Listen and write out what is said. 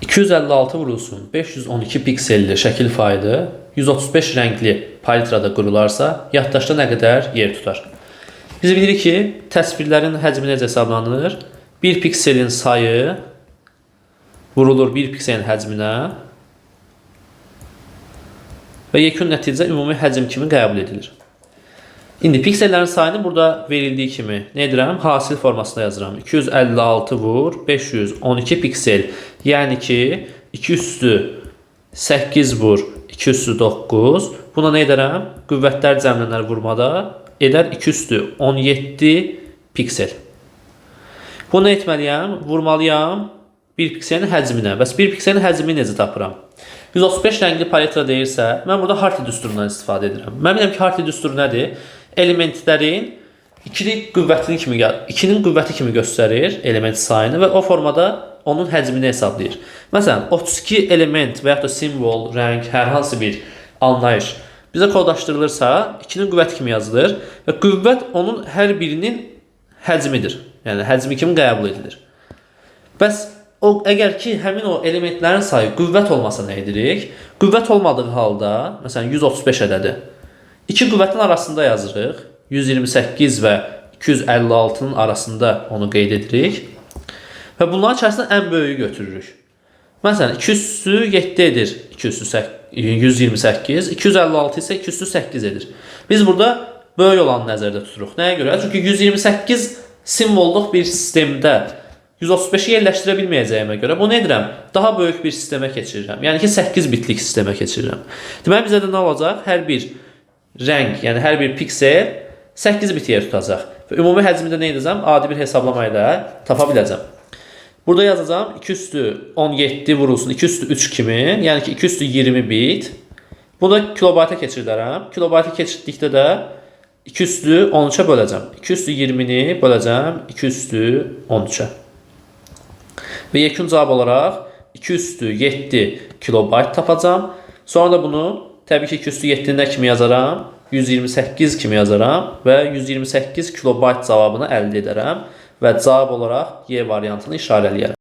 256 vurulsun 512 pikselli şəkil faylı 135 rəngli palitrada qurularsa, yaddaşda nə qədər yer tutar? Biz bilirik ki, təsvirlərin həcmi necə hesablanır? Bir pikselin sayı vurulur bir pikselin həcminə və yekun nəticə ümumi həcm kimi qəbul edilir. İndi piksellərin sayını burada verildiyi kimi nə edirəm? Hasil formasında yazıram. 256 vur 512 piksel. Yəni ki 2 üstü 8 vur 2 üstü 9. Buna nə edərəm? Qüvvətlər cəmlənər vurmada edər 2 üstü 17 piksel. Bunu etməliyəm? Vurmalıyam bir pikselin həcminə. Bəs bir pikselin həcmini necə tapıram? 135 rəngli palitra deyirsə, mən burada Hartley düsturundan istifadə edirəm. Mən bilirəm ki, Hartley düsturu nədir? Elementlərin 2'nin qüvvəti kimi göstərir element sayını və o formada onun həcmini hesablayır. Məsələn, 32 element və ya da simvol, rəng, hər hansı bir anlayış bizə kodlaşdırılırsa, 2'nin qüvvəti kimi yazılır və qüvvət onun hər birinin həcmidir. Yəni, həcmi kimi qəbul edilir. Bəs əgər ki, həmin o elementlərin sayı qüvvət olmasa nə edirik? Qüvvət olmadığı halda, məsələn, 135 ədədi. İki qüvvətin arasında yazırıq. 128 və 256'nın arasında onu qeyd edirik. Və bunların içərisində ən böyüyü götürürük. Məsələn, 2 üstü 7 edir 128, 256 isə 2 üstü 8 edir. Biz burada böyük olanı nəzərdə tuturuq. Nəyə görə? Çünki 128 simvolluq bir sistemdə 135'i yerləşdirə bilməyəcəyimə görə bunu edirəm? Daha böyük bir sistemə keçirirəm. Yəni ki, 8 bitlik sistemə keçirirəm. Deməli, bizə də nə olacaq? Hər bir rəng, yəni hər bir piksel 8 bit yer tutacaq. Və ümumi həcmində nə edəcəm? Adi bir hesablama ilə tapa biləcəm. Burada yazacağım 2 üstü 17 vurulsun 2 üstü 3 kimi, yəni ki 2 üstü 20 bit. Bunu kilobayta keçirdərəm. Kilobayta keçirdikdə də 2 üstü 13'ə böləcəm. 2 üstü 20'ni böləcəm 2 üstü 13'ə. Və yekun cavab olaraq 2 üstü 7 kilobayt tapacağım. Sonra da bunu təbii ki 2 üstü 7'nə kimi yazaram, 128 kimi yazaram və 128 kilobayt cavabını əldə edərəm və cavab olaraq Y variantını işarələyərəm.